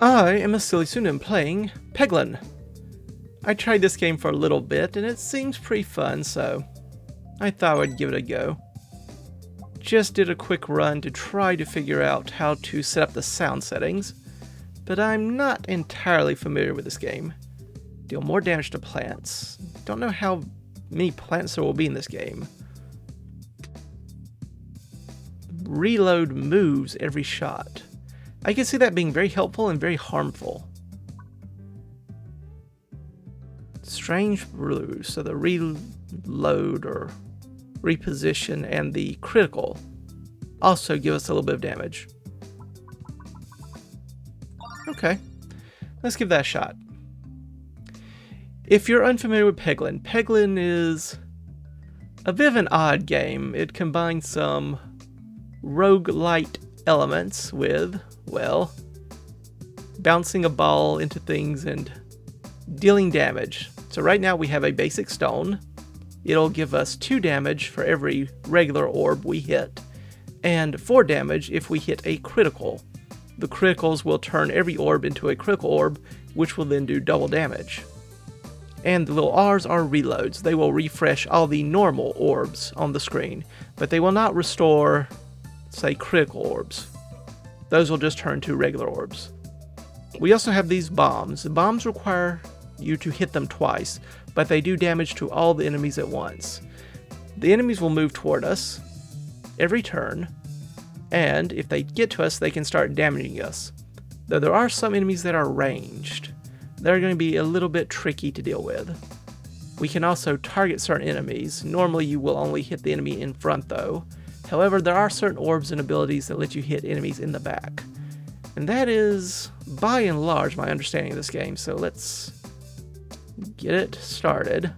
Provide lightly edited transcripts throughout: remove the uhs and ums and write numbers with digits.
I am a SillyPseudonym playing Peglin. I tried this game for a little bit and it seems pretty fun, so I thought I'd give it a go. Just did a quick run to try to figure out how to set up the sound settings, but I'm not entirely familiar with this game. Deal more damage to plants. Don't know how many plants there will be in this game. Reload moves every shot. I can see that being very helpful and very harmful. Strange rules, so the reload or reposition and the critical also give us a little bit of damage. Okay, let's give that a shot. If you're unfamiliar with Peglin, Peglin is a bit of an odd game. It combines some roguelite elements with, well, bouncing a ball into things and dealing damage. So right now we have a basic stone. It'll give us 2 damage for every regular orb we hit, and 4 damage if we hit a critical. The criticals will turn every orb into a critical orb, which will then do double damage. And the little R's are reloads. They will refresh all the normal orbs on the screen, but they will not restore, say, critical orbs. Those will just turn to regular orbs. We also have these bombs. The bombs require you to hit them twice, but they do damage to all the enemies at once. The enemies will move toward us every turn, and if they get to us, they can start damaging us. Though there are some enemies that are ranged. They're going to be a little bit tricky to deal with. We can also target certain enemies. Normally you will only hit the enemy in front though. However, there are certain orbs and abilities that let you hit enemies in the back. And that is, by and large, my understanding of this game. So let's get it started.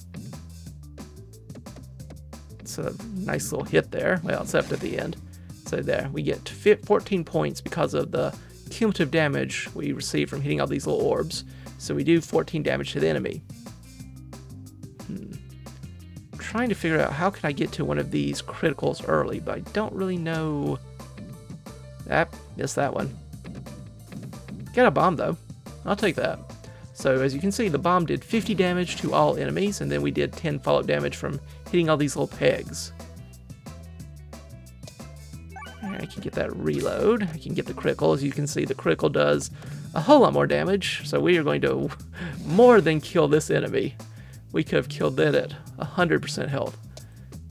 It's a nice little hit there. Well, except at the end. So there, we get 14 points because of the cumulative damage we receive from hitting all these little orbs. So we do 14 damage to the enemy. Trying to figure out how can I get to one of these criticals early, but I don't really know. Missed that one. Got a bomb though. I'll take that. So as you can see, the bomb did 50 damage to all enemies, and then we did 10 follow-up damage from hitting all these little pegs. I can get that reload. I can get the critical. As you can see, the critical does a whole lot more damage, so we are going to more than kill this enemy. We could have killed it at 100% health.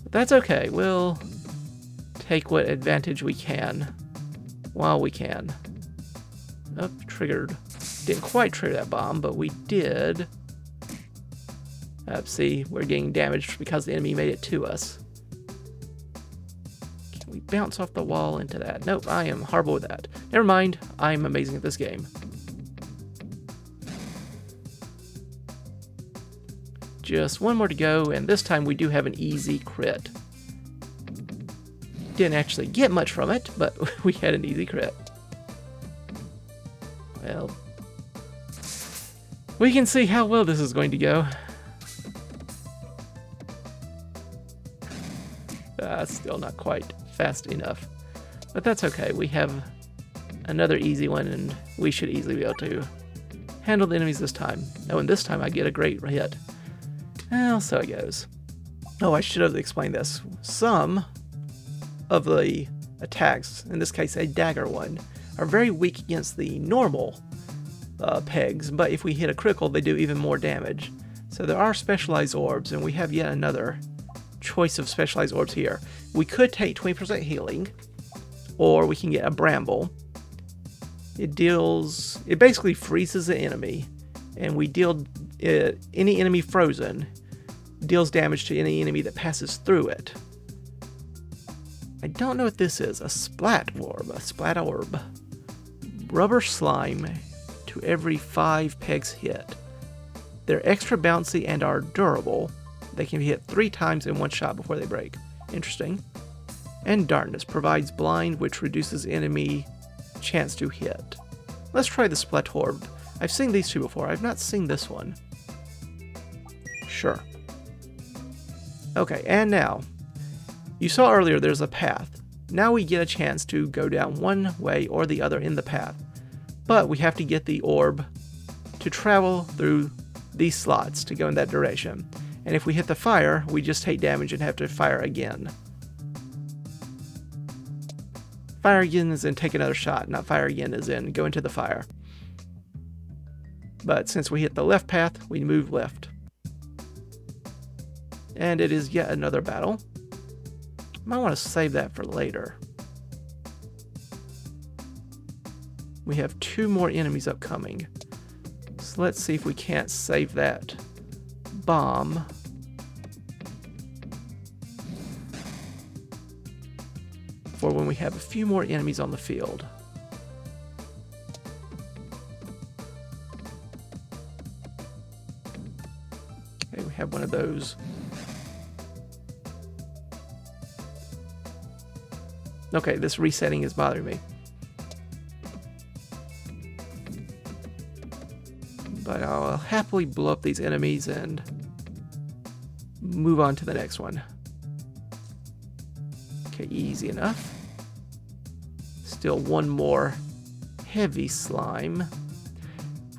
But that's okay. We'll take what advantage we can while we can. Oh, triggered. Didn't quite trigger that bomb, but we did. See, we're getting damaged because the enemy made it to us. Can we bounce off the wall into that? Nope, I am horrible with that. Never mind, I'm amazing at this game. Just one more to go, and this time we do have an easy crit. Didn't actually get much from it, but we had an easy crit. Well, we can see how well this is going to go. Still not quite fast enough, but that's okay. We have another easy one, and we should easily be able to handle the enemies this time. Oh, and this time I get a great hit. Well, so it goes. Oh, I should have explained this. Some of the attacks, in this case a dagger one, are very weak against the normal pegs, but if we hit a critical, they do even more damage. So there are specialized orbs, and we have yet another choice of specialized orbs here. We could take 20% healing, or we can get a bramble. It basically freezes the enemy, and we deal any enemy frozen deals damage to any enemy that passes through it. I don't know what this is. A splat orb. Rubber slime to every 5 pegs hit. They're extra bouncy and are durable. They can be hit 3 times in one shot before they break. Interesting. And darkness provides blind, which reduces enemy chance to hit. Let's try the splat orb. I've seen these two before. I've not seen this one. Sure. Okay, and now, you saw earlier there's a path. Now we get a chance to go down one way or the other in the path. but we have to get the orb to travel through these slots to go in that direction. And if we hit the fire, we just take damage and have to fire again. Fire again is in take another shot, not fire again is in go into the fire. But since we hit the left path, we move left. And it is yet another battle. Might want to save that for later. We have 2 more enemies upcoming. So let's see if we can't save that bomb. For when we have a few more enemies on the field. Okay, we have one of those. Okay, this resetting is bothering me. But I'll happily blow up these enemies and move on to the next one. Okay, easy enough. Still one more heavy slime.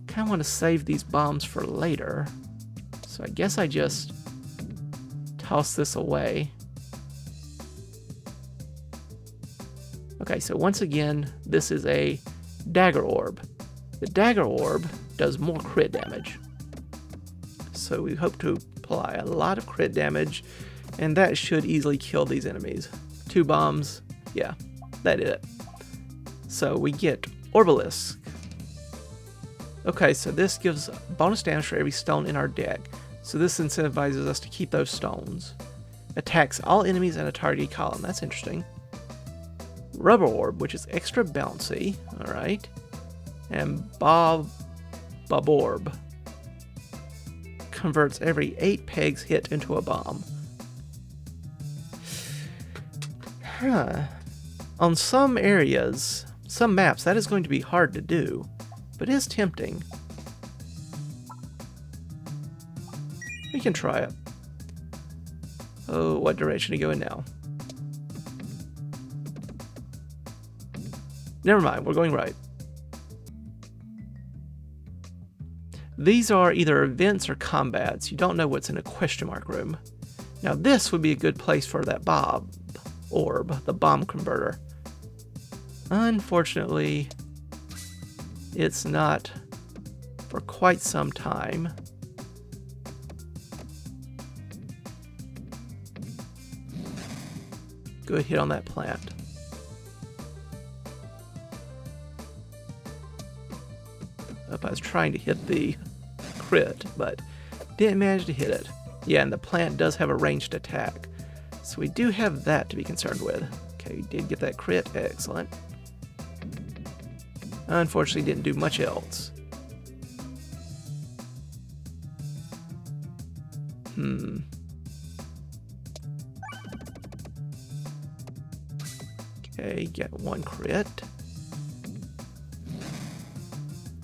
Kind of want to save these bombs for later. So I guess I just toss this away. Okay, so once again, this is a dagger orb. The dagger orb does more crit damage. So we hope to apply a lot of crit damage, and that should easily kill these enemies. 2 bombs, yeah, that did it. So we get Orbalisk. Okay, so this gives bonus damage for every stone in our deck. So this incentivizes us to keep those stones. Attacks all enemies in a targeted column. That's interesting. Rubber Orb, which is extra bouncy. Alright. And Bob Orb. Converts every 8 pegs hit into a bomb. On some areas, some maps, that is going to be hard to do, but it is tempting. We can try it. Oh, what direction to go in now? Never mind, we're going right. These are either events or combats. You don't know what's in a question mark room. Now this would be a good place for that Bob Orb, the bomb converter. Unfortunately, it's not for quite some time. Good hit on that plant. I was trying to hit the crit, but didn't manage to hit it. Yeah, and the plant does have a ranged attack. So we do have that to be concerned with. Okay, we did get that crit. Excellent. Unfortunately, didn't do much else. Okay, get 1 crit.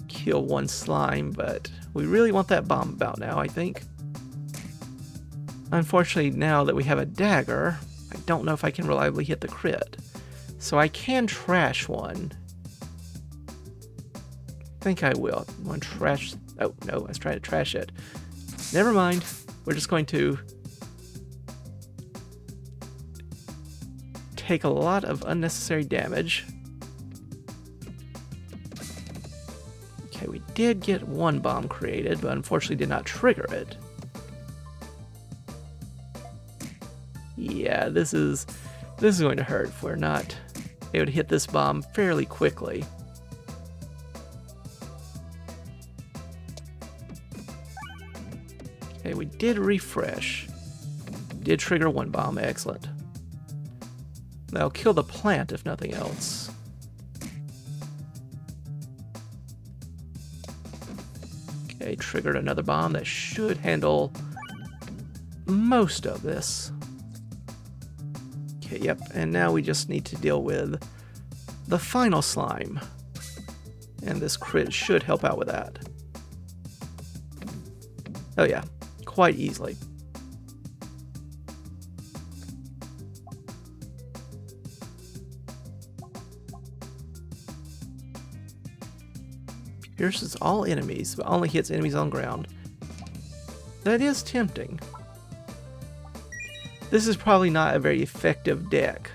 Kill 1 slime, but we really want that bomb about now, I think. Unfortunately, now that we have a dagger, I don't know if I can reliably hit the crit. So I can trash one. I think I will. I want to trash... Oh, no, I was trying to trash it. Never mind. We're just going to take a lot of unnecessary damage. Okay, we did get 1 bomb created, but unfortunately did not trigger it. Yeah, this is going to hurt if we're not able to hit this bomb fairly quickly. Okay, we did refresh. Did trigger 1 bomb, excellent. That'll kill the plant if nothing else. Okay, triggered another bomb that should handle most of this. Okay, yep, and now we just need to deal with the final slime. And this crit should help out with that. Oh yeah, quite easily. Pierces all enemies, but only hits enemies on ground. That is tempting. This is probably not a very effective deck,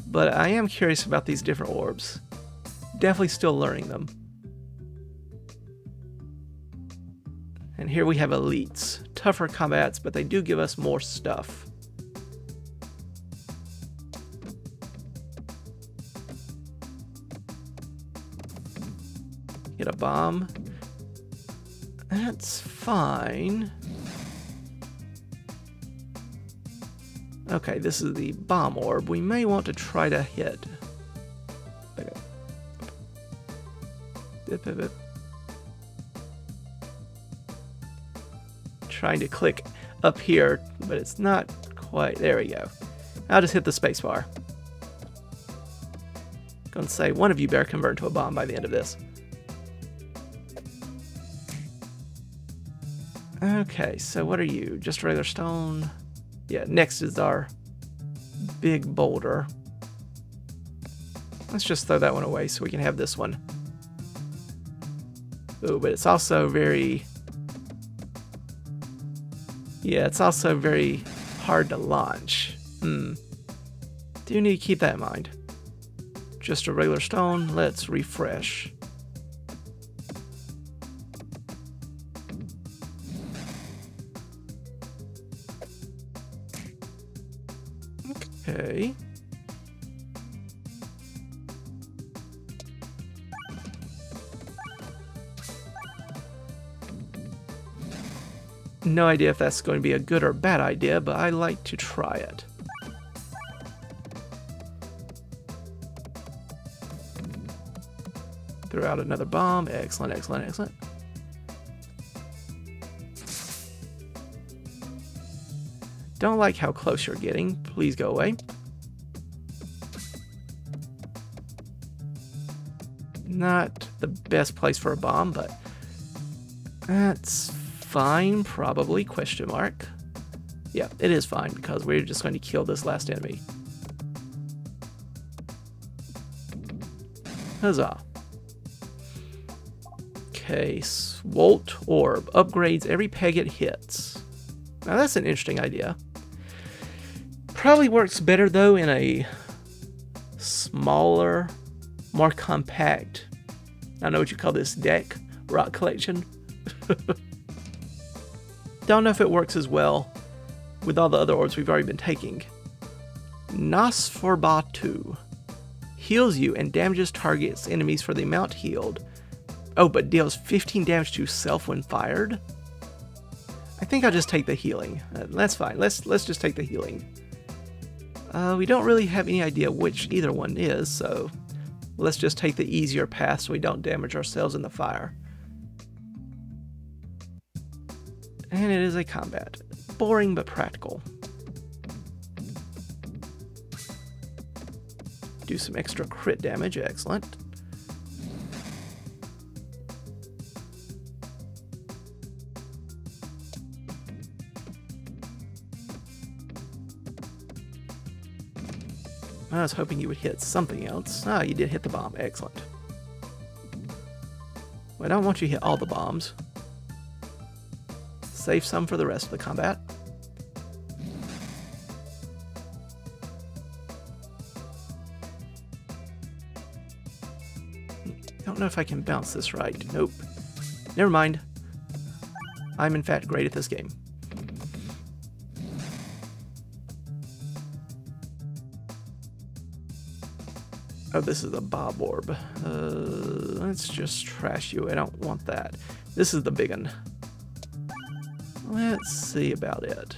but I am curious about these different orbs. Definitely still learning them. And here we have elites. Tougher combats, but they do give us more stuff. Get a bomb. That's fine. Okay, this is the bomb orb. We may want to try to hit. Trying to click up here, but it's not quite. There we go. I'll just hit the spacebar. Gonna say one of you better convert to a bomb by the end of this. Okay, so what are you? Just regular stone? Yeah, next is our big boulder. Let's just throw that one away so we can have this one. Ooh, but it's also very... Yeah, it's also very hard to launch. Do need to keep that in mind. Just a regular stone. Let's refresh. Okay. No idea if that's going to be a good or bad idea, but I like to try it. Throw out another bomb. Excellent, excellent, excellent. Don't like how close you're getting. Please go away. Not the best place for a bomb, but that's fine, probably, question mark. Yeah, it is fine, because we're just going to kill this last enemy. Huzzah. Okay, Swolt Orb. Upgrades every peg it hits. Now that's an interesting idea. Probably works better, though, in a smaller, more compact, I don't know what you call this deck, rock collection. Don't know if it works as well with all the other orbs we've already been taking. Nosferatu. Heals you and damages targets enemies for the amount healed. Oh, but deals 15 damage to self when fired? I think I'll just take the healing. That's fine. Let's just take the healing. We don't really have any idea which either one is, so let's just take the easier path so we don't damage ourselves in the fire. And it is a combat. Boring but practical. Do some extra crit damage. Excellent. I was hoping you would hit something else. Ah, you did hit the bomb. Excellent. Well, I don't want you to hit all the bombs. Save some for the rest of the combat. Don't know if I can bounce this right. Nope. Never mind. I'm in fact great at this game. Oh, this is a Bob Orb. Let's just trash you. I don't want that. This is the big one. Let's see about it.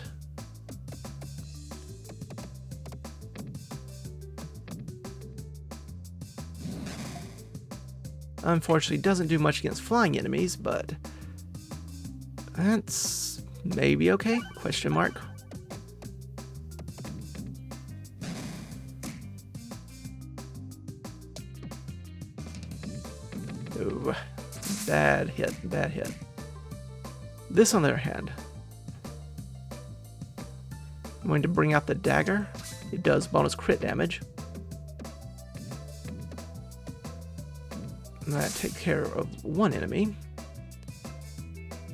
Unfortunately, it doesn't do much against flying enemies, but that's maybe okay? Question mark. Ooh, bad hit, bad hit. This, on the other hand, I'm going to bring out the dagger. It does bonus crit damage. That takes care of one enemy.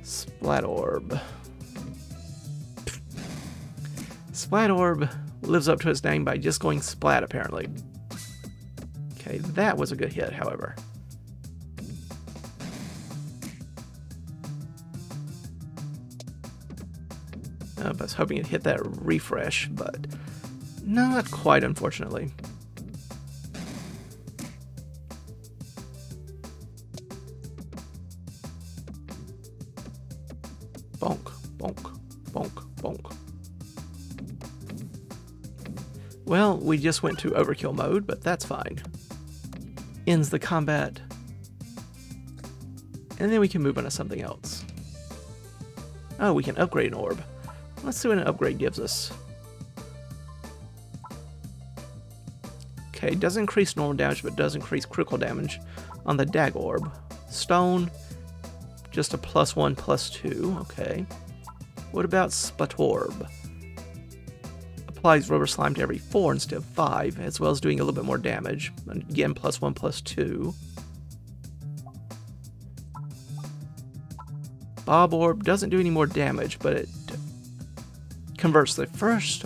Splat Orb. Splat Orb lives up to its name by just going splat, apparently. Okay, that was a good hit, however. I was hoping it hit that refresh, but not quite, unfortunately. Bonk, bonk, bonk, bonk. Well, we just went to overkill mode, but that's fine. Ends the combat. And then we can move on to something else. Oh, we can upgrade an orb. Let's see what an upgrade gives us. Okay, does increase normal damage, but does increase critical damage on the Dag Orb. Stone, just a +1/+2, okay. What about Splat Orb? Applies rubber slime to every 4 instead of 5, as well as doing a little bit more damage. Again, +1/+2. Bob Orb doesn't do any more damage, but it converts the first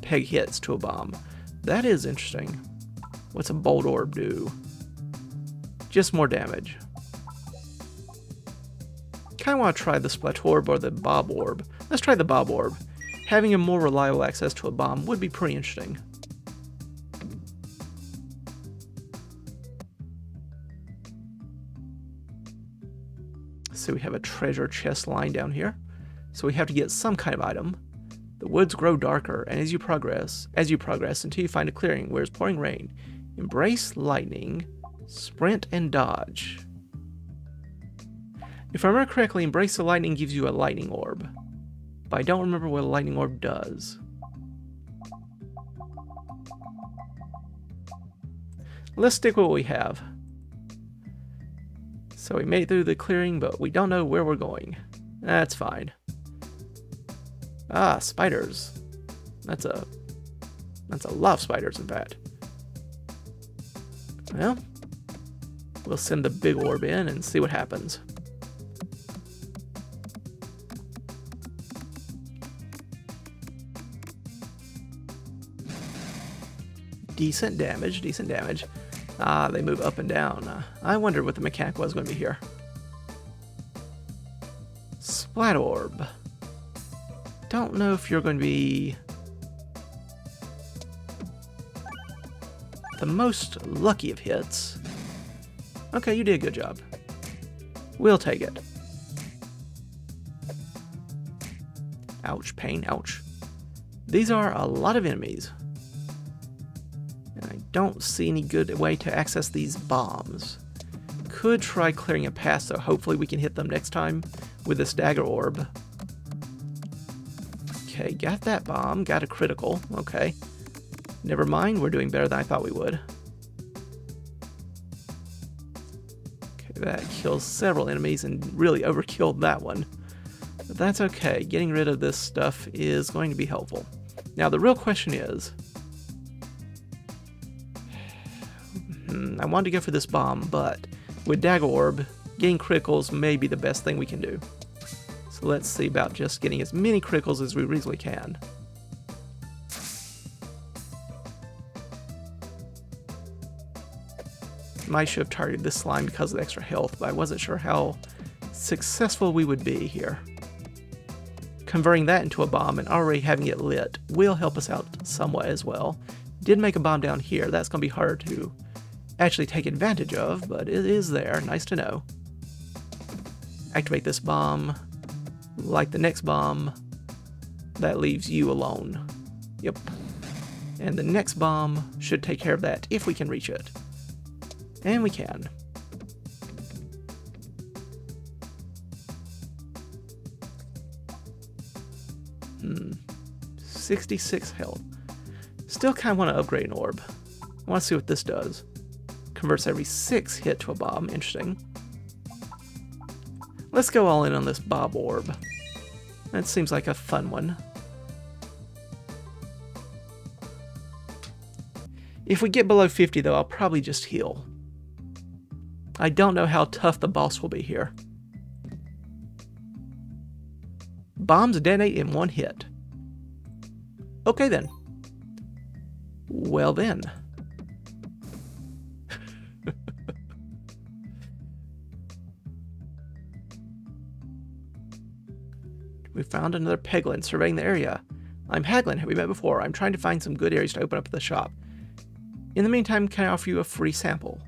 peg hits to a bomb. That is interesting. What's a Bolt Orb do? Just more damage. Kind of want to try the Splat Orb or the Bob Orb. Let's try the Bob Orb. Having a more reliable access to a bomb would be pretty interesting. So we have a treasure chest line down here. So we have to get some kind of item. The woods grow darker, and as you progress until you find a clearing where it's pouring rain. Embrace lightning, sprint, and dodge. If I remember correctly, Embrace the Lightning gives you a lightning orb. But I don't remember what a lightning orb does. Let's stick with what we have. So we made it through the clearing, but we don't know where we're going. That's fine. Ah, spiders. That's a lot of spiders, in fact. Well, we'll send the big orb in and see what happens. Decent damage, decent damage. Ah, they move up and down. I wondered what the mechanic was going to be here. Splat Orb. Don't know if you're going to be the most lucky of hits. Okay, you did a good job. We'll take it. Ouch, pain, ouch. These are a lot of enemies. And I don't see any good way to access these bombs. Could try clearing a path, so hopefully we can hit them next time with this dagger orb. Okay, got that bomb, got a critical, okay. Never mind, we're doing better than I thought we would. Okay, that kills several enemies and really overkilled that one. But that's okay, getting rid of this stuff is going to be helpful. Now the real question is, I wanted to go for this bomb, but with Dagger Orb, getting criticals may be the best thing we can do. So let's see about just getting as many criticals as we reasonably can. Might should have targeted this slime because of the extra health, but I wasn't sure how successful we would be here. Converting that into a bomb and already having it lit will help us out somewhat as well. Did make a bomb down here, that's going to be harder to actually take advantage of, but it is there, nice to know. Activate this bomb, like the next bomb, that leaves you alone. Yep. And the next bomb should take care of that if we can reach it. And we can. 66 health. Still kind of want to upgrade an orb. I want to see what this does. Converts every 6 hit to a bomb. Interesting. Let's go all in on this Bob Orb. That seems like a fun one. If we get below 50 though, I'll probably just heal. I don't know how tough the boss will be here. Bombs detonate in one hit. Okay then. Well then. We found another Peglin surveying the area. I'm Peglin. Have we met before? I'm trying to find some good areas to open up the shop. In the meantime, can I offer you a free sample?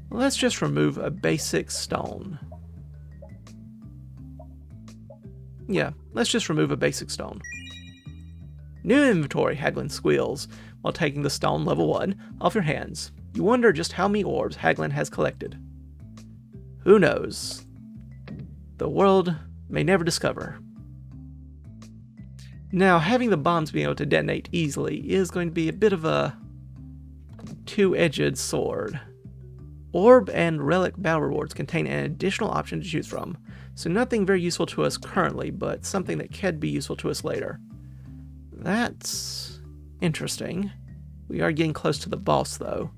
Let's just remove a basic stone. Yeah, let's just remove a basic stone. New inventory, Haglin squeals, while taking the stone level 1 off your hands. You wonder just how many orbs Haglin has collected. Who knows? The world may never discover. Now, having the bombs being able to detonate easily is going to be a bit of a two-edged sword. Orb and relic battle rewards contain an additional option to choose from, so nothing very useful to us currently, but something that can be useful to us later. That's interesting. We are getting close to the boss, though.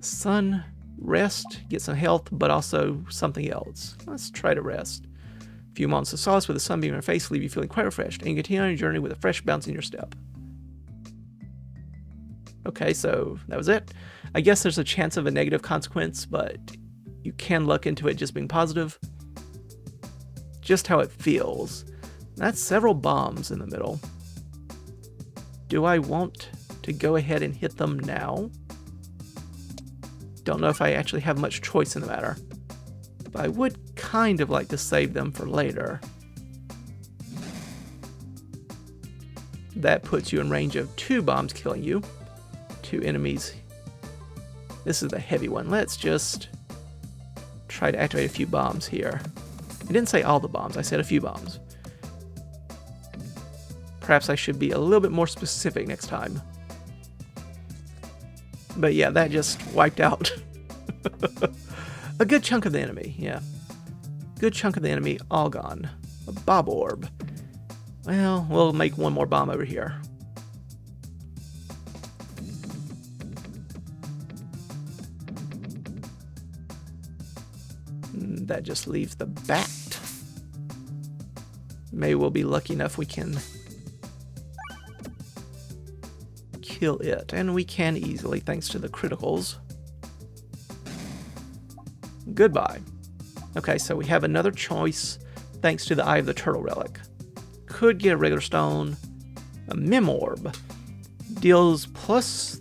Sun, rest, get some health, but also something else. Let's try to rest. A few moments of solace with the sunbeam in your face leave you feeling quite refreshed, and you continue on your journey with a fresh bounce in your step. Okay, so that was it. I guess there's a chance of a negative consequence, but you can look into it just being positive. Just how it feels. That's several bombs in the middle. Do I want to go ahead and hit them now? Don't know if I actually have much choice in the matter. But I would kind of like to save them for later. That puts you in range of 2 bombs killing you. 2 enemies. This is the heavy one. Let's just try to activate a few bombs here. I didn't say all the bombs, I said a few bombs. Perhaps I should be a little bit more specific next time. But yeah, that just wiped out a good chunk of the enemy, yeah. Good chunk of the enemy all gone. A bob orb. Well, we'll make one more bomb over here. That just leaves the bat. Maybe we'll be lucky enough we can kill it. And we can easily, thanks to the criticals. Goodbye. Okay, so we have another choice thanks to the Eye of the Turtle relic. Could get a regular stone. A Mem Orb. Deals plus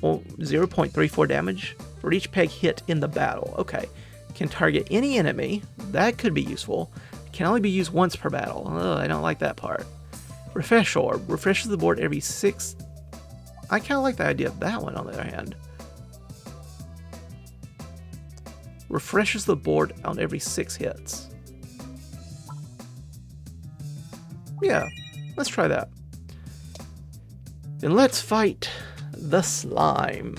0.34 damage for each peg hit in the battle. Okay. Can target any enemy. That could be useful. Can only be used once per battle. Ugh, I don't like that part. Refresh Orb. Refreshes the board every 6... I kind of like the idea of that one, on the other hand. Refreshes the board on every 6 hits. Yeah, let's try that. Then let's fight the slime.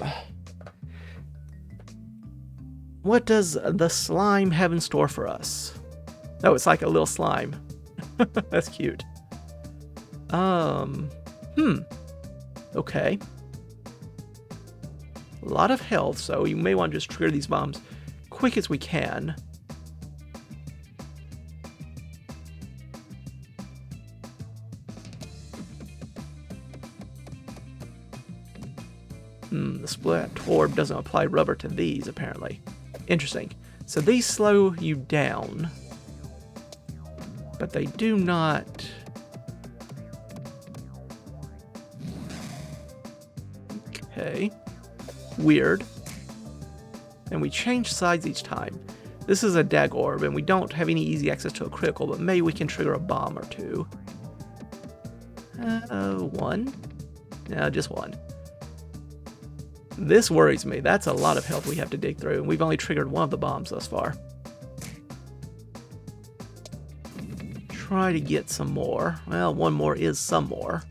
What does the slime have in store for us? Oh, it's like a little slime. That's cute. Okay. A lot of health, so you may want to just trigger these bombs quick as we can. The splat orb doesn't apply rubber to these, apparently. Interesting. So these slow you down, but they do not... Okay. Weird. And we change sides each time. This is a dag orb, and we don't have any easy access to a critical, but maybe we can trigger a bomb or 2. 1? No, just 1. This worries me. That's a lot of health we have to dig through, and we've only triggered 1 of the bombs thus far. Try to get some more. Well, 1 more is some more.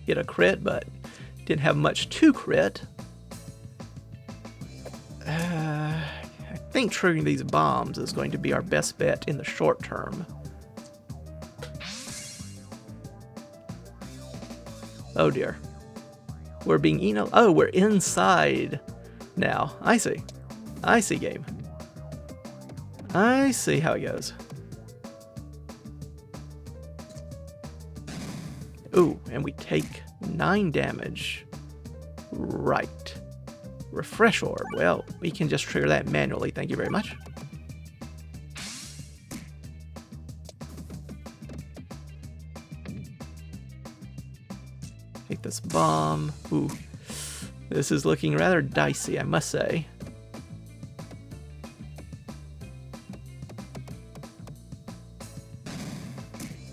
Get a crit, but didn't have much to crit. I think triggering these bombs is going to be our best bet in the short term. Oh dear. We're being eaten. Oh, we're inside now. I see. I see, game. I see how it goes. Ooh, and we take 9 damage. Right. Refresh orb. Well, we can just trigger that manually. Thank you very much. Take this bomb. Ooh. This is looking rather dicey, I must say.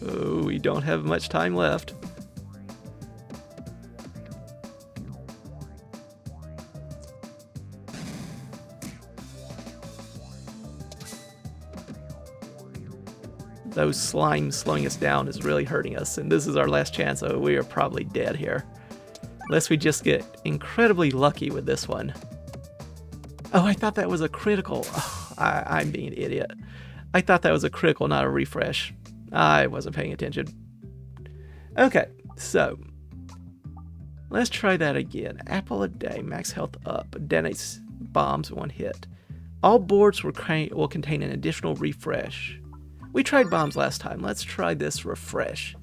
Oh, we don't have much time left. Those slimes slowing us down is really hurting us, and this is our last chance, so we are probably dead here. Unless we just get incredibly lucky with this one. Oh, I thought that was a critical. Oh, I'm being an idiot. I thought that was a critical, not a refresh. I wasn't paying attention. Okay, so let's try that again. Apple a day, max health up, detonates bombs in 1 hit. All boards will contain an additional refresh. We tried bombs last time. Let's try this refresh.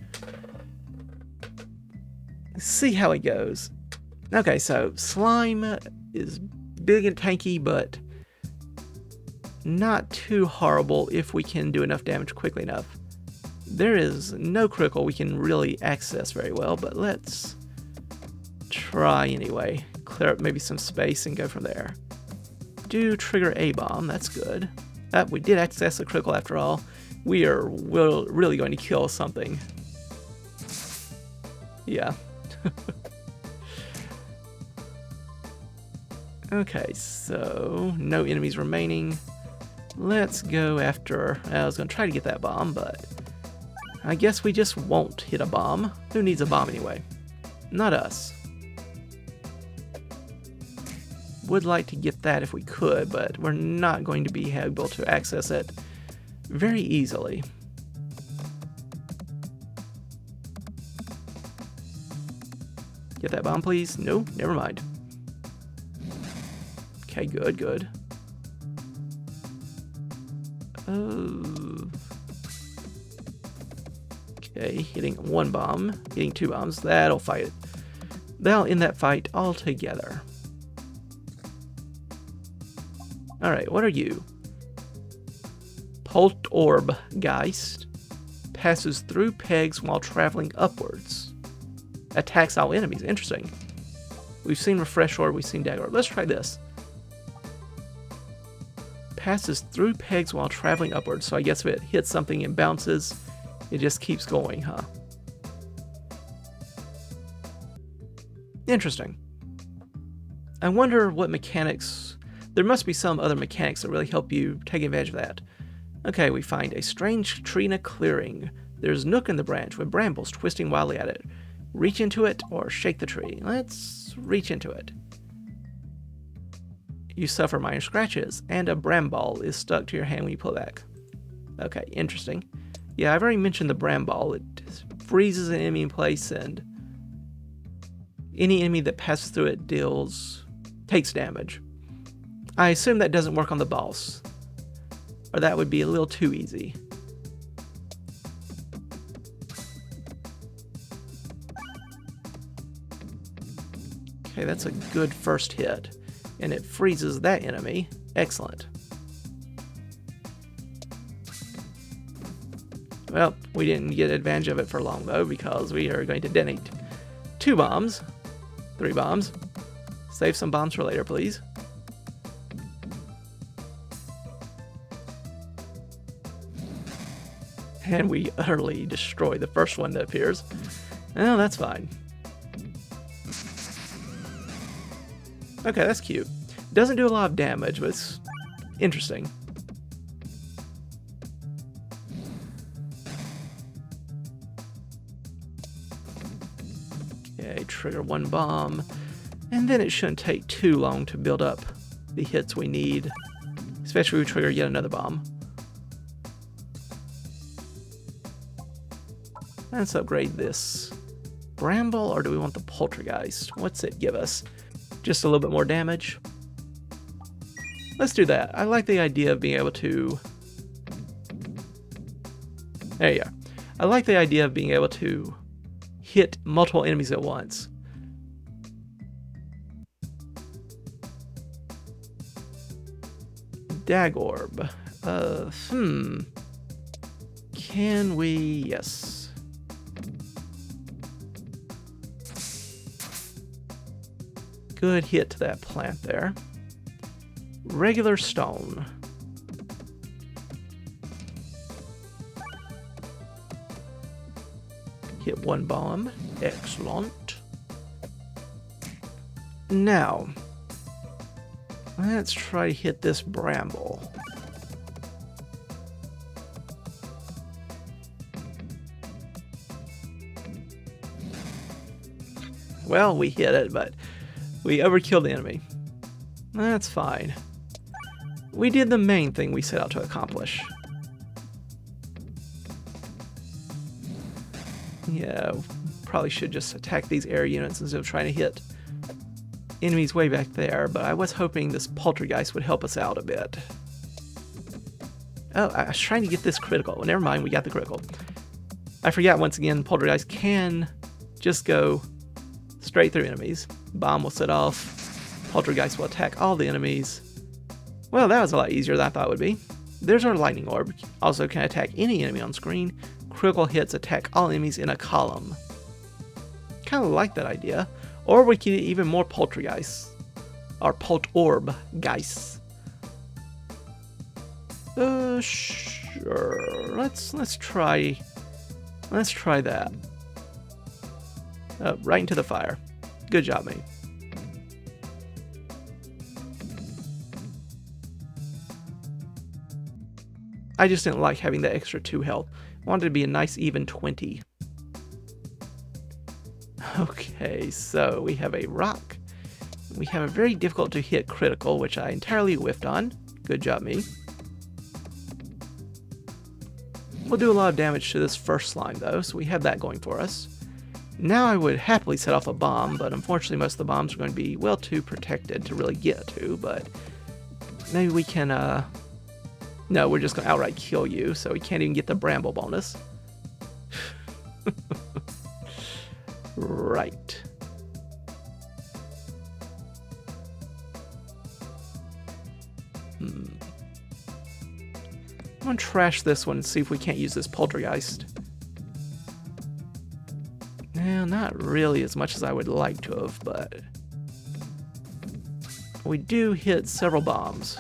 See how it goes. Okay, so slime is big and tanky, but not too horrible if we can do enough damage quickly enough. There is no critical we can really access very well, but let's try anyway. Clear up maybe some space and go from there. Do trigger a bomb, that's good. We did access a critical after all. We are really going to kill something. Yeah. Okay, so no enemies remaining. Let's go after... I was going to try to get that bomb, but I guess we just won't hit a bomb. Who needs a bomb anyway? Not us. Would like to get that if we could, but we're not going to be able to access it very easily. Get that bomb, please. No, never mind. Okay, good, good. Okay, hitting 1 bomb, hitting 2 bombs. That'll fight it. That'll end that fight altogether. Alright, what are you? Pult Orb Geist. Passes through pegs while traveling upwards. Attacks all enemies. Interesting. We've seen Refresh Orb, we've seen Dagger Orb. Let's try this. Passes through pegs while traveling upwards. So I guess if it hits something and bounces, it just keeps going, huh? Interesting. I wonder what mechanics... There must be some other mechanics that really help you take advantage of that. Okay, we find a strange tree in a clearing. There's a nook in the branch with brambles twisting wildly at it. Reach into it or shake the tree. Let's reach into it. You suffer minor scratches, and a bramball is stuck to your hand when you pull back. Okay, interesting. Yeah, I've already mentioned the bramball. It freezes an enemy in place, and any enemy that passes through it takes damage. I assume that doesn't work on the boss, or that would be a little too easy. Okay, that's a good first hit, and it freezes that enemy. Excellent. Well, we didn't get advantage of it for long though, because we are going to detonate 2 bombs, 3 bombs. Save some bombs for later, please. And we utterly destroy the first one that appears. Oh, that's fine. Okay, that's cute. Doesn't do a lot of damage, but it's interesting. Okay, trigger one bomb, and then it shouldn't take too long to build up the hits we need, especially if we trigger yet another bomb. Let's upgrade this bramble, or do we want the poltergeist? What's it give us? Just a little bit more damage? Let's do that. I like the idea of being able to... There you go. I like the idea of being able to hit multiple enemies at once. Dagorb. Can we... Yes. Good hit to that plant there. Regular stone. Hit one bomb. Excellent. Now, let's try to hit this bramble. Well, we hit it, but we overkilled the enemy. That's fine. We did the main thing we set out to accomplish. Yeah, probably should just attack these air units instead of trying to hit enemies way back there, but I was hoping this poltergeist would help us out a bit. Oh, I was trying to get this critical. Well, never mind, we got the critical. I forgot once again, poltergeist can just go straight through enemies. Bomb will set off. Poltergeist will attack all the enemies. Well, that was a lot easier than I thought it would be. There's our lightning orb. Also can attack any enemy on screen. Critical hits attack all enemies in a column. Kind of like that idea. Or we can get even more poltergeists. Or poltorb-geists. Sure. Let's try that. Right into the fire. Good job, mate. I just didn't like having that extra 2 health. Wanted to be a nice even 20. Okay, so we have a rock. We have a very difficult to hit critical, which I entirely whiffed on. Good job, me. We'll do a lot of damage to this first slime, though, so we have that going for us. Now I would happily set off a bomb, but unfortunately most of the bombs are going to be well too protected to really get to, but maybe we can, no, we're just going to outright kill you, so we can't even get the bramble bonus. Right. I'm going to trash this one and see if we can't use this poltergeist. Well, not really as much as I would like to have, but we do hit several bombs.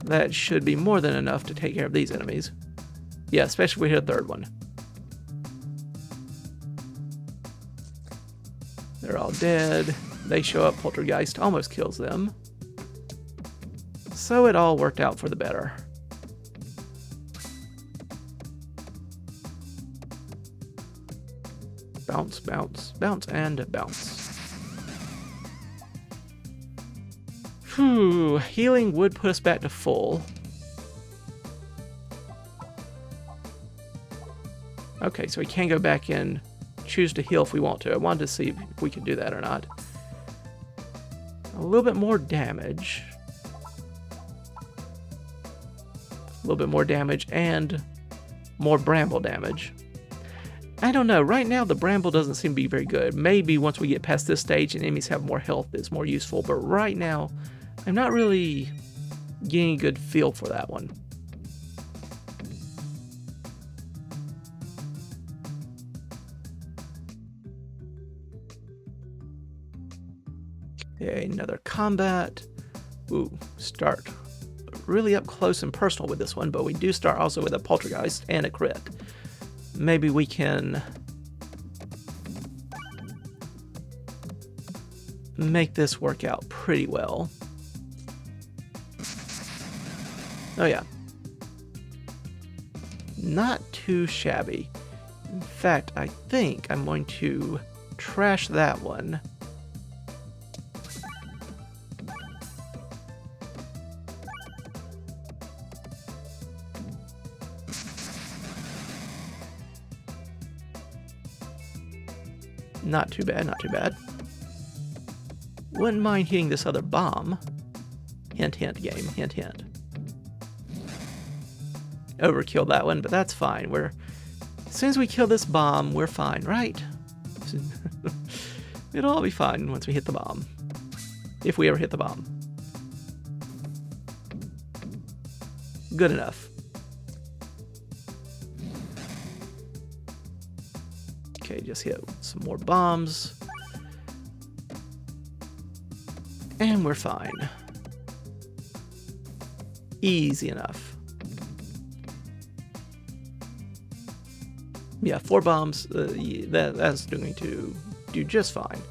That should be more than enough to take care of these enemies. Yeah, especially if we hit a third one. They're all dead. They show up, poltergeist almost kills them. So it all worked out for the better. Bounce, bounce, bounce, and bounce. Whew, healing would put us back to full. Okay, so we can go back and choose to heal if we want to. I wanted to see if we could do that or not. A little bit more damage. A little bit more damage and more bramble damage. I don't know, right now the bramble doesn't seem to be very good. Maybe once we get past this stage and enemies have more health, it's more useful, but right now I'm not really getting a good feel for that one. Okay, another combat. Ooh, start really up close and personal with this one, but we do start also with a poltergeist and a crit. Maybe we can make this work out pretty well. Oh yeah. Not too shabby. In fact, I think I'm going to trash that one. Not too bad, not too bad. Wouldn't mind hitting this other bomb. Hint, hint, game. Hint, hint. Overkill that one, but that's fine. As soon as we kill this bomb, we're fine, right? It'll all be fine once we hit the bomb. If we ever hit the bomb. Good enough. Okay, just hit some more bombs. And we're fine. Easy enough. Yeah, 4 bombs. That's going to do just fine.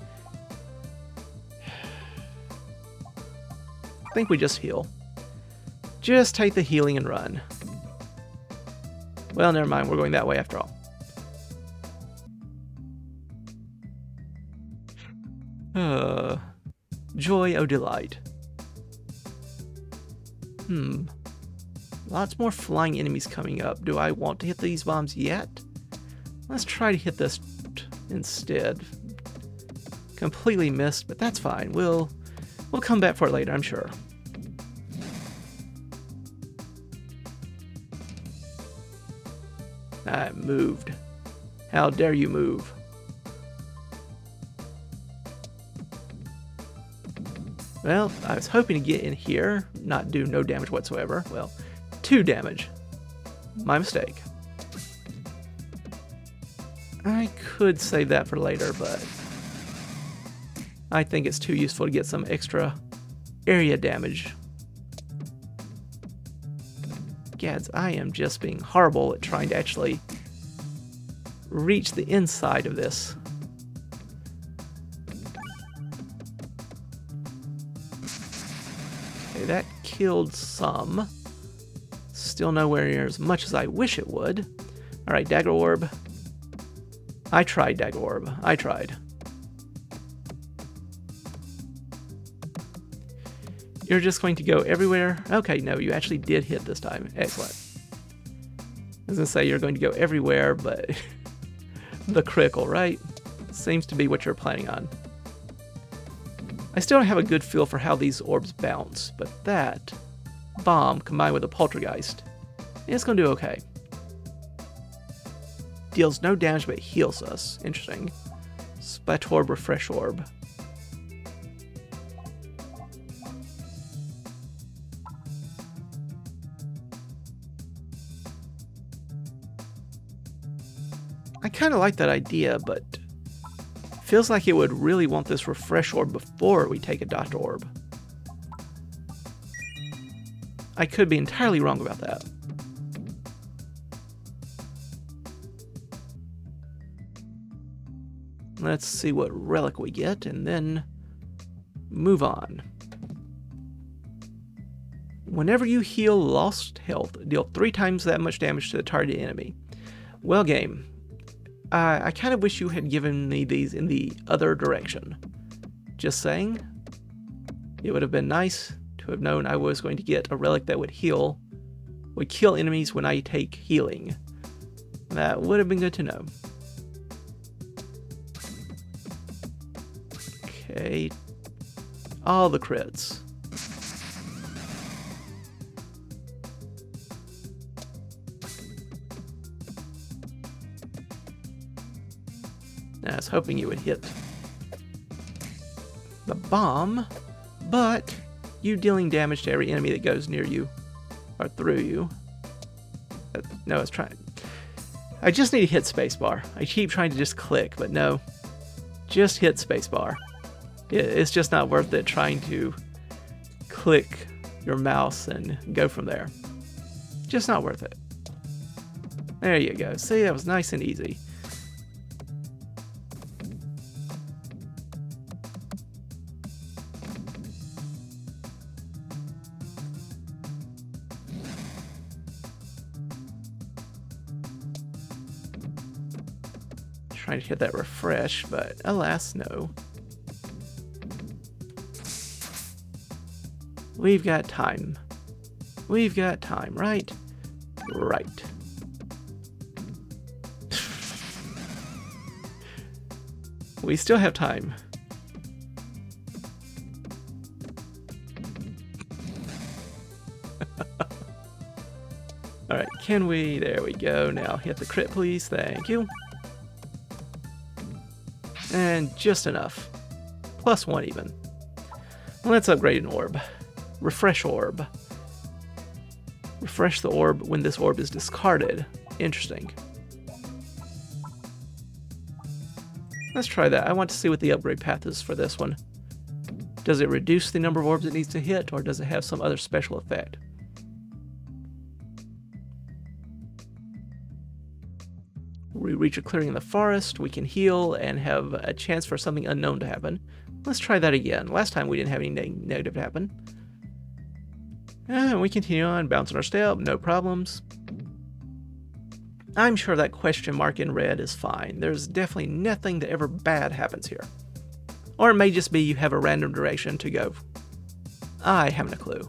I think we just heal. Just take the healing and run. Well, never mind. We're going that way after all. Joy, oh delight. Lots more flying enemies coming up. Do I want to hit these bombs yet? Let's try to hit this instead. Completely missed, but that's fine. We'll come back for it later, I'm sure. I moved. How dare you move? Well, I was hoping to get in here, not do no damage whatsoever. Well, 2 damage. My mistake. I could save that for later, but I think it's too useful to get some extra area damage. Gads, I am just being horrible at trying to actually reach the inside of this. Okay, that killed some. Still nowhere near as much as I wish it would. Alright, Dagger Orb. I tried Dagger Orb. I tried. You're just going to go everywhere? Okay, no, you actually did hit this time. Excellent. I was going to say you're going to go everywhere, but the critical, right? Seems to be what you're planning on. I still don't have a good feel for how these orbs bounce, but that bomb combined with a poltergeist is going to do okay. Deals no damage but heals us. Interesting. Splat Orb, Refresh Orb. I kind of like that idea, but feels like it would really want this Refresh Orb before we take a Dot Orb. I could be entirely wrong about that. Let's see what relic we get, and then move on. Whenever you heal lost health, deal 3 times that much damage to the target enemy. Well, game, I kind of wish you had given me these in the other direction. Just saying. It would have been nice to have known I was going to get a relic that would kill enemies when I take healing. That would have been good to know. Okay, all the crits. I was hoping you would hit the bomb, but you dealing damage to every enemy that goes near you or through you. No, I was trying. I just need to hit spacebar. I keep trying to just click, but no, just hit spacebar. It's just not worth it trying to click your mouse and go from there. Just not worth it. There you go. See, that was nice and easy. Trying to hit that refresh, but alas, no. We've got time. We've got time, right? Right. We still have time. Alright, can we? There we go. Now hit the crit, please. Thank you. And just enough. +1 even. Let's upgrade an orb. Refresh orb. Refresh the orb when this orb is discarded. Interesting. Let's try that. I want to see what the upgrade path is for this one. Does it reduce the number of orbs it needs to hit, or does it have some other special effect? We reach a clearing in the forest, we can heal, and have a chance for something unknown to happen. Let's try that again. Last time we didn't have any negative happen. And we continue on, bouncing our step, no problems. I'm sure that question mark in red is fine. There's definitely nothing that ever bad happens here. Or it may just be you have a random direction to go. I haven't a clue.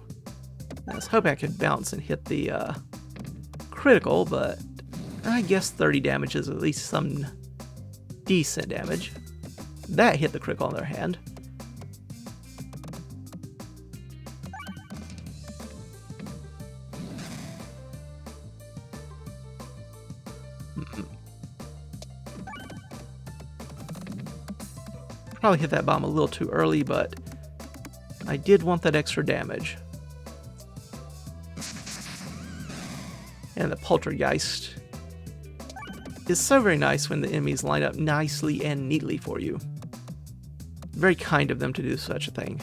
I was hoping I could bounce and hit the critical, but I guess 30 damage is at least some decent damage. That hit the critical on their hand. Probably hit that bomb a little too early, but I did want that extra damage. And the poltergeist is so very nice when the enemies line up nicely and neatly for you. Very kind of them to do such a thing.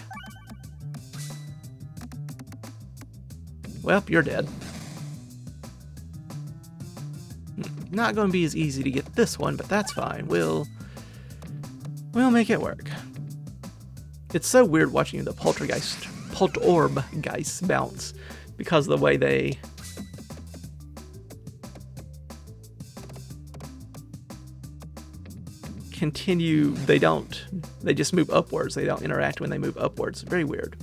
Well, you're dead. Not going to be as easy to get this one, but that's fine. We'll make it work. It's so weird watching the poltergeist bounce because of the way they continue. They just move upwards. They don't interact when they move upwards. Very weird.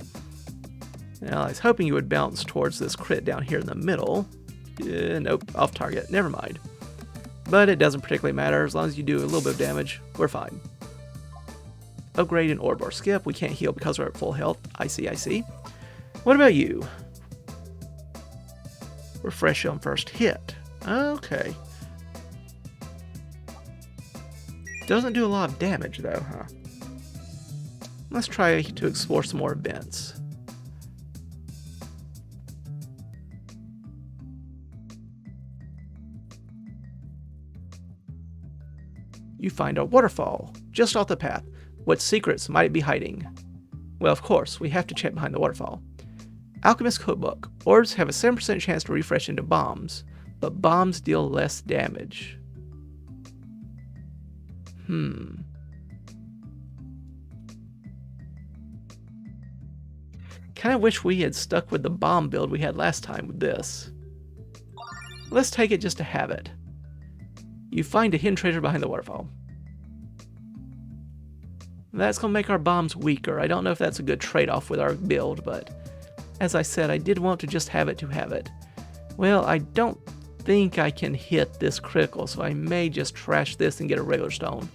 Now, I was hoping you would bounce towards this crit down here in the middle. Nope, off target. Never mind. But it doesn't particularly matter. As long as you do a little bit of damage, we're fine. Upgrade an orb or skip. We can't heal because we're at full health. I see. What about you? Refresh on first hit. Okay. Doesn't do a lot of damage though, huh? Let's try to explore some more events. You find a waterfall just off the path. What secrets might it be hiding? Well, of course, we have to check behind the waterfall. Alchemist Cookbook. Orbs have a 7% chance to refresh into bombs, but bombs deal less damage. Kinda wish we had stuck with the bomb build we had last time with this. Let's take it just to have it. You find a hidden treasure behind the waterfall. That's going to make our bombs weaker. I don't know if that's a good trade-off with our build, but as I said, I did want to just have it to have it. Well, I don't think I can hit this critical, so I may just trash this and get a regular stone.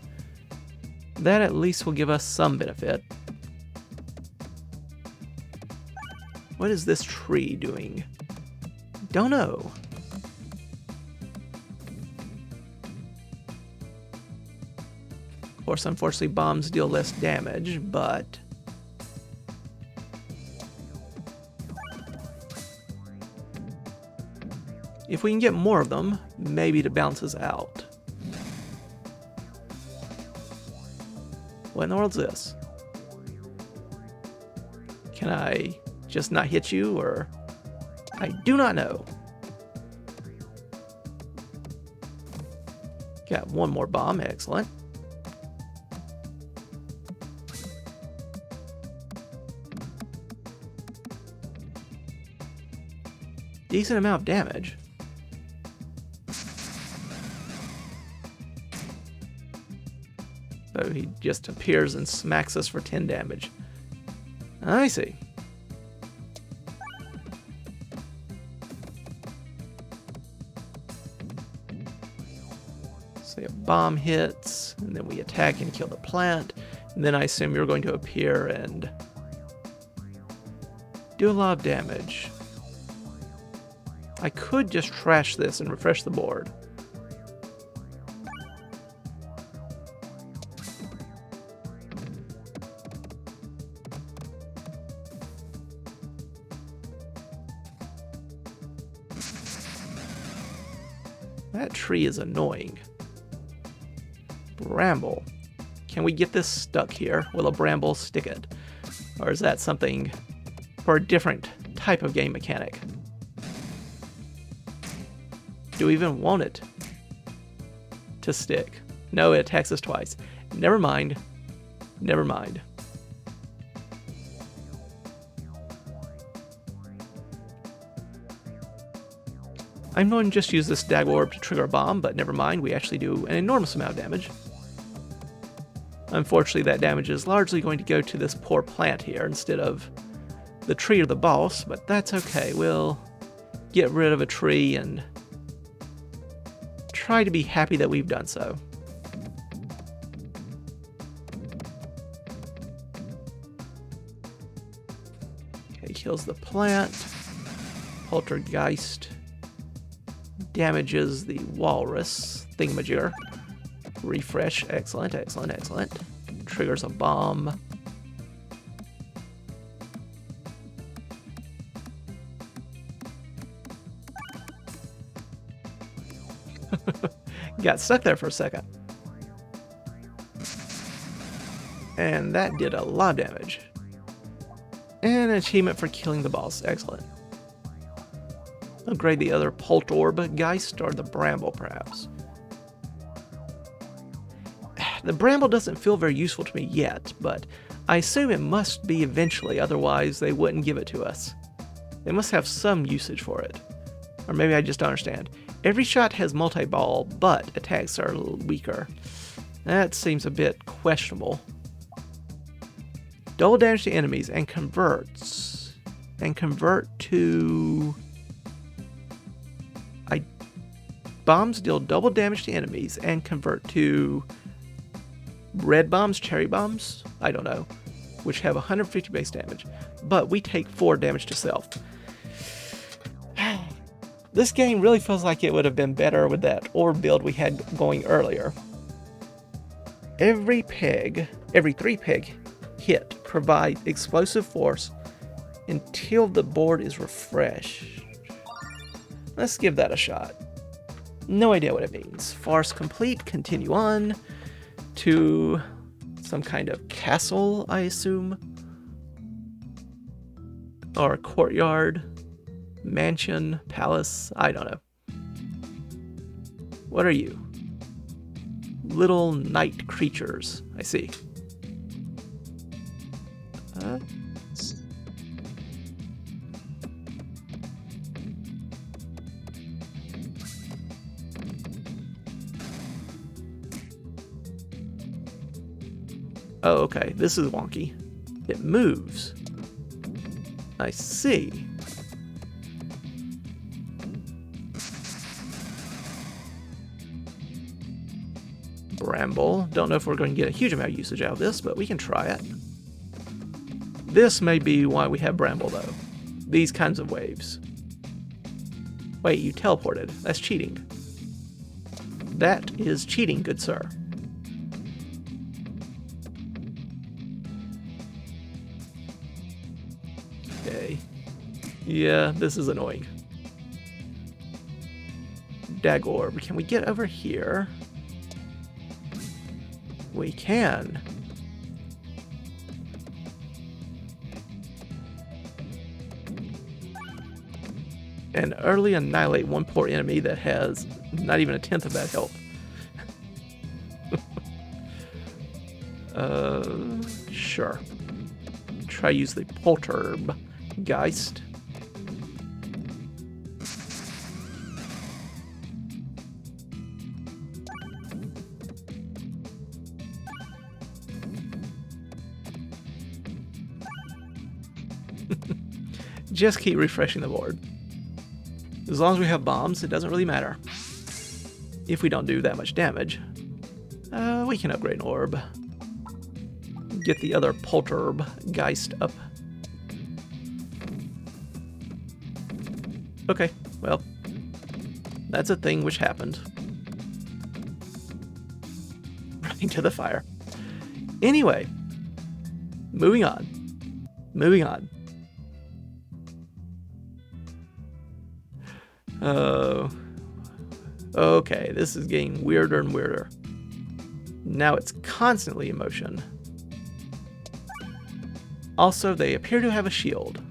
That at least will give us some benefit. What is this tree doing? Don't know. Of course, unfortunately, bombs deal less damage, but if we can get more of them, maybe it bounces out. What in the world's this? Can I just not hit you, or? I do not know. Got one more bomb, excellent. Decent amount of damage. he just appears and smacks us for 10 damage. I see. Say a bomb hits, and then we attack and kill the plant, and then I assume you're going to appear and do a lot of damage. I could just trash this and refresh the board. That tree is annoying. Bramble. Can we get this stuck here? Will a bramble stick it? Or is that something for a different type of game mechanic? Do we even want it to stick? No, it attacks us twice. Never mind. Never mind. I'm going to just use this dagger orb to trigger a bomb, but never mind, we actually do an enormous amount of damage. Unfortunately, that damage is largely going to go to this poor plant here instead of the tree or the boss, but that's okay. We'll get rid of a tree and try to be happy that we've done so. Okay, kills the plant. Poltergeist damages the walrus thingamajigger. Refresh, excellent, excellent, excellent. Triggers a bomb. Got stuck there for a second. And that did a lot of damage. And an achievement for killing the boss, excellent. Upgrade the other Poltergeist or the Bramble, perhaps. The Bramble doesn't feel very useful to me yet, but I assume it must be eventually, otherwise they wouldn't give it to us. They must have some usage for it. Or maybe I just don't understand. Every shot has multi-ball, but attacks are a little weaker. That seems a bit questionable. Double damage to enemies and converts. And convert to... Bombs deal double damage to enemies and convert to red bombs, cherry bombs, I don't know, which have 150 base damage, but we take 4 damage to self. This game really feels like it would have been better with that orb build we had going earlier. Every 3 peg hit provides explosive force until the board is refreshed. Let's give that a shot. No idea what it means. Farce complete, continue on to some kind of castle, I assume. Or courtyard, mansion, palace, I don't know. What are you? Little night creatures, I see. Oh, okay, this is wonky. It moves. I see. Bramble. Don't know if we're going to get a huge amount of usage out of this, but we can try it. This may be why we have Bramble, though. These kinds of waves. Wait, you teleported. That's cheating. That is cheating, good sir. Okay. Yeah, this is annoying. Dag Orb. Can we get over here? We can. And early annihilate one poor enemy that has not even a tenth of that health. Sure. Try use the Poltergeist. Just keep refreshing the board. As long as we have bombs, it doesn't really matter. If we don't do that much damage, we can upgrade an orb. Get the other poltergeist up. Okay, well, that's a thing which happened. Running to the fire. Anyway, moving on. Moving on. Okay, this is getting weirder and weirder. Now it's constantly in motion. Also, they appear to have a shield.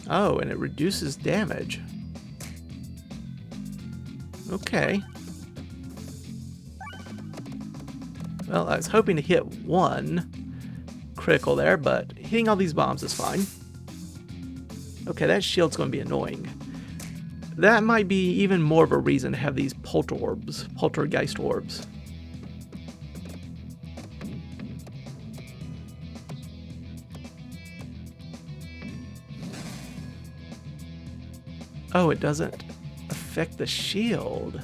Oh, and it reduces damage. Okay. Well, I was hoping to hit one critical there, but hitting all these bombs is fine. Okay, that shield's going to be annoying. That might be even more of a reason to have these poltergeist orbs. Oh, it doesn't affect the shield.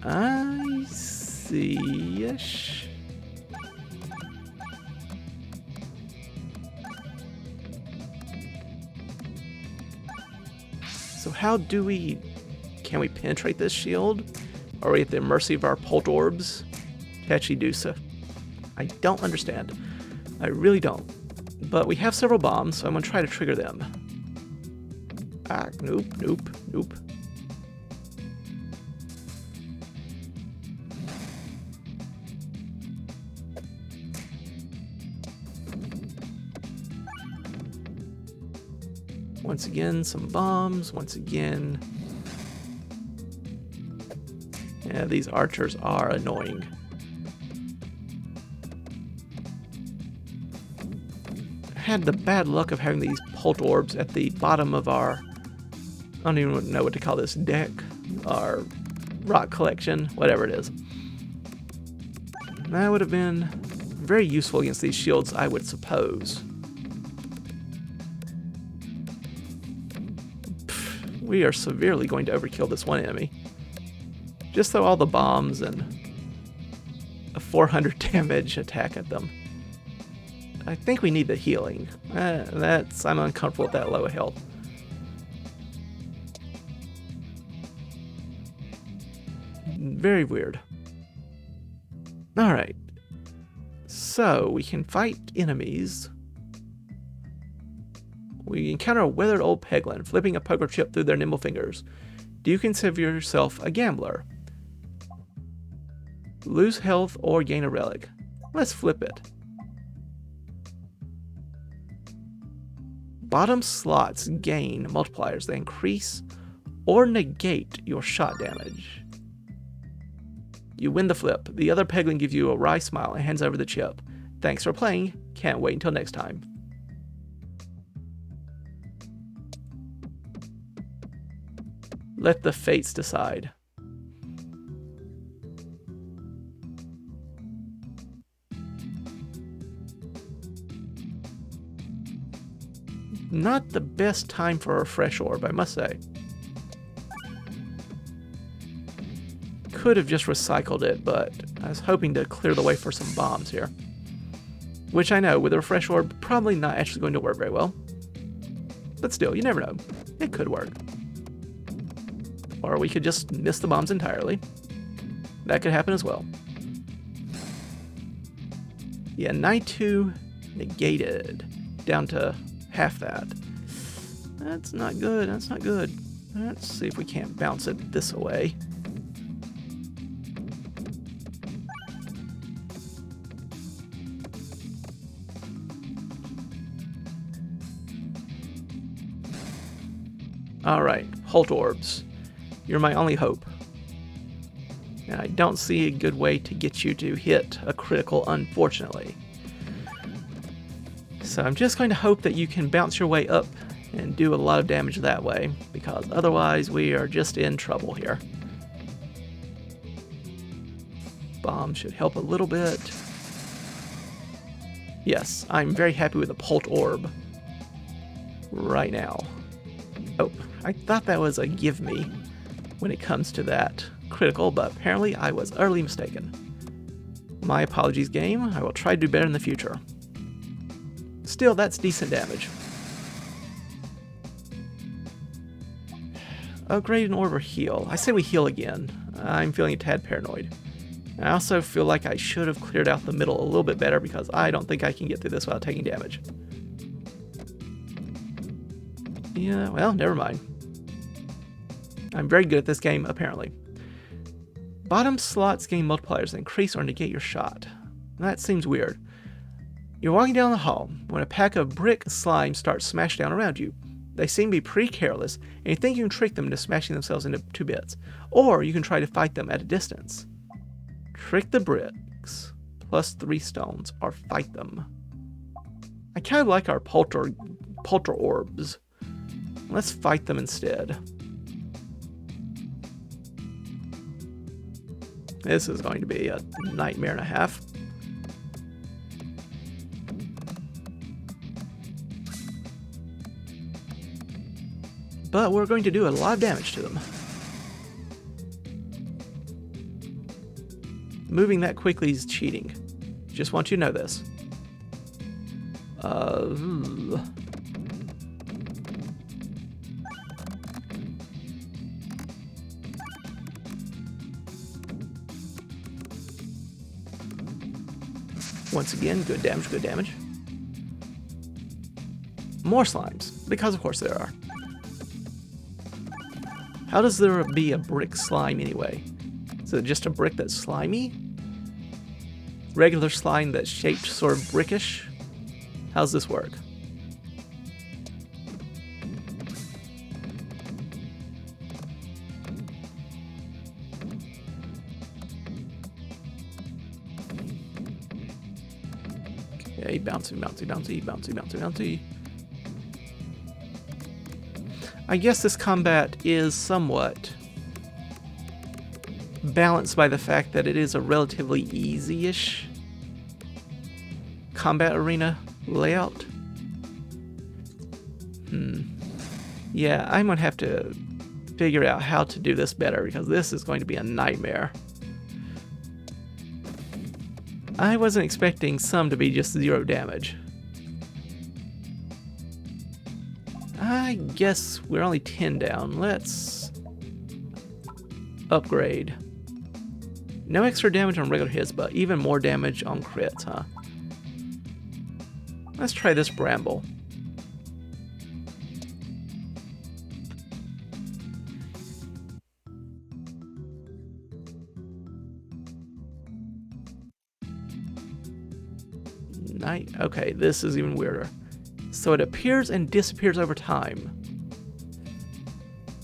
I see-ish. So how do we... Can we penetrate this shield? Are we at the mercy of our Pult Orbs? Catchy Deuce. I don't understand. I really don't. But we have several bombs, so I'm going to try to trigger them. Ah, nope, nope, nope. Once again, some bombs. Once again. Yeah, these archers are annoying. I had the bad luck of having these Pult Orbs at the bottom of our... I don't even know what to call this deck. Our rock collection. Whatever it is. That would have been very useful against these shields, I would suppose. We are severely going to overkill this one enemy. Just throw all the bombs and a 400 damage attack at them. I think we need the healing. I'm uncomfortable with that low health. Very weird. Alright. So, we can fight enemies. We encounter a weathered old Peglin, flipping a poker chip through their nimble fingers. Do you consider yourself a gambler? Lose health or gain a relic. Let's flip it. Bottom slots gain multipliers that increase or negate your shot damage. You win the flip. The other Peglin gives you a wry smile and hands over the chip. Thanks for playing. Can't wait until next time. Let the fates decide. Not the best time for a fresh orb, I must say. Could have just recycled it, but I was hoping to clear the way for some bombs here. Which I know, with a refresh orb, probably not actually going to work very well. But still, you never know. It could work. Or we could just miss the bombs entirely. That could happen as well. Yeah, 92 negated. Down to half that. That's not good, that's not good. Let's see if we can't bounce it this way. Alright, Pult Orbs. You're my only hope. And I don't see a good way to get you to hit a critical, unfortunately. So I'm just going to hope that you can bounce your way up and do a lot of damage that way, because otherwise we are just in trouble here. Bomb should help a little bit. Yes, I'm very happy with the Pult Orb right now. Oh, I thought that was a give me when it comes to that critical, but apparently I was utterly mistaken. My apologies, game. I will try to do better in the future. Still, that's decent damage. Upgrade an orb or heal. I say we heal again. I'm feeling a tad paranoid. I also feel like I should have cleared out the middle a little bit better, because I don't think I can get through this without taking damage. Yeah, well, never mind. I'm very good at this game, apparently. Bottom slots gain multipliers that increase or negate your shot. That seems weird. You're walking down the hall when a pack of brick slime starts smashing down around you. They seem to be pretty careless, and you think you can trick them into smashing themselves into 2 bits. Or you can try to fight them at a distance. Trick the bricks, plus 3 stones, or fight them. I kind of like our Pulter orbs. Let's fight them instead. This is going to be a nightmare and a half. But we're going to do a lot of damage to them. Moving that quickly is cheating. Just want you to know this. Once again, good damage, good damage. More slimes, because of course there are. How does there be a brick slime anyway? Is it just a brick that's slimy? Regular slime that's shaped sort of brickish? How's this work? Okay, bouncy, bouncy, bouncy, bouncy, bouncy, bouncy. I guess this combat is somewhat balanced by the fact that it is a relatively easy-ish combat arena layout. Yeah, I'm gonna have to figure out how to do this better, because this is going to be a nightmare. I wasn't expecting some to be just 0 damage. I guess we're only 10 down. Let's upgrade. No extra damage on regular hits, but even more damage on crits, huh? Let's try this Bramble. Okay, this is even weirder. So it appears and disappears over time.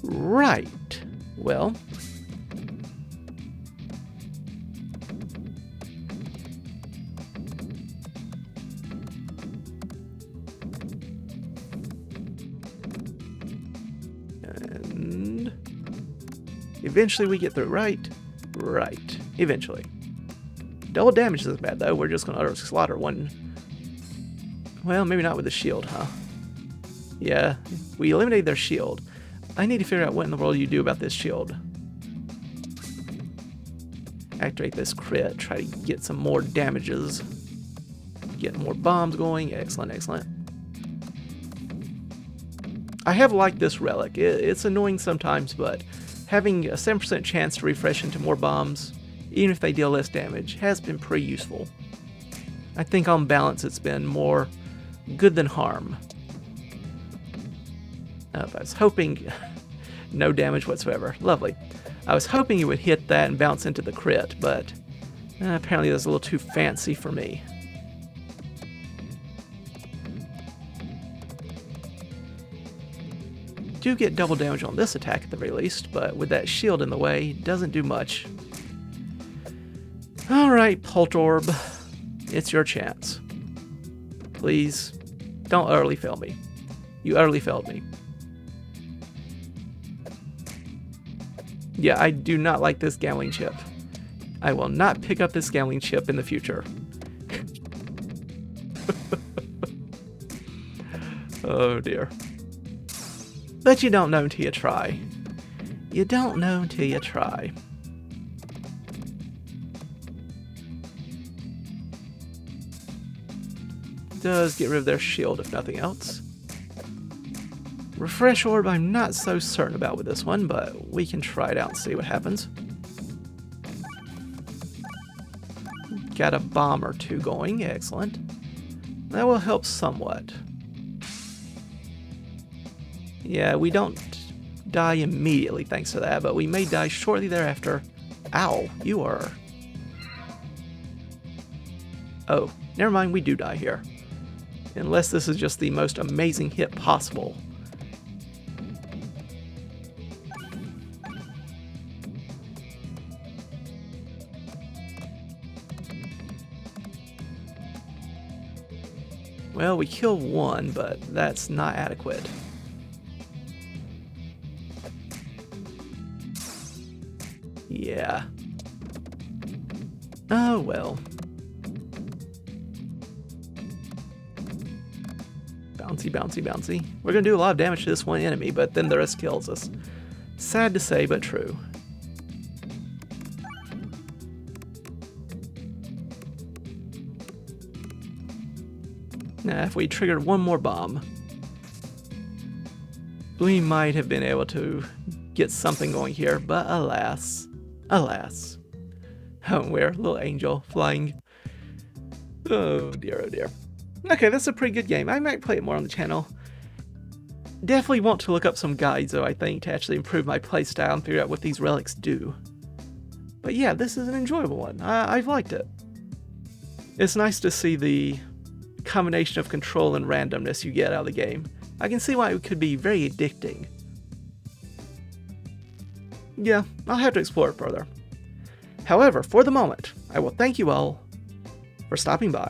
Right. Well. And eventually we get through, right? Right. Eventually. Double damage isn't bad, though. We're just going to utter slaughter one. Well, maybe not with the shield, huh? Yeah, we eliminated their shield. I need to figure out what in the world you do about this shield. Activate this crit, try to get some more damages. Get more bombs going. Excellent, excellent. I have liked this relic. It's annoying sometimes, but having a 7% chance to refresh into more bombs, even if they deal less damage, has been pretty useful. I think on balance it's been more good than harm. I was hoping no damage whatsoever. Lovely. I was hoping you would hit that and bounce into the crit, but apparently that's a little too fancy for me. Do get double damage on this attack at the very least, but with that shield in the way, doesn't do much. Alright, Pult Orb. It's your chance. Please Don't utterly fail me. You utterly failed me. Yeah, I do not like this gambling chip. I will not pick up this gambling chip in the future. Oh dear. But you don't know until you try. You don't know until you try. Does get rid of their shield if nothing else. Refresh orb I'm not so certain about with this one, but we can try it out and see what happens. Got a bomb or two going, excellent. That will help somewhat. Yeah, we don't die immediately thanks to that, but we may die shortly thereafter. Ow, you are... Oh, never mind, we do die here. Unless this is just the most amazing hit possible. Well, we killed one, but that's not adequate. Yeah. Oh well. Bouncy, bouncy, bouncy. We're gonna do a lot of damage to this one enemy, but then the rest kills us. Sad to say, but true. Now, if we triggered one more bomb, we might have been able to get something going here, but alas, alas. Oh, we're a little angel flying. Oh dear, oh dear. Okay, that's a pretty good game. I might play it more on the channel. Definitely want to look up some guides, though, I think, to actually improve my playstyle and figure out what these relics do. But yeah, this is an enjoyable one. I've liked it. It's nice to see the combination of control and randomness you get out of the game. I can see why it could be very addicting. Yeah, I'll have to explore it further. However, for the moment, I will thank you all for stopping by.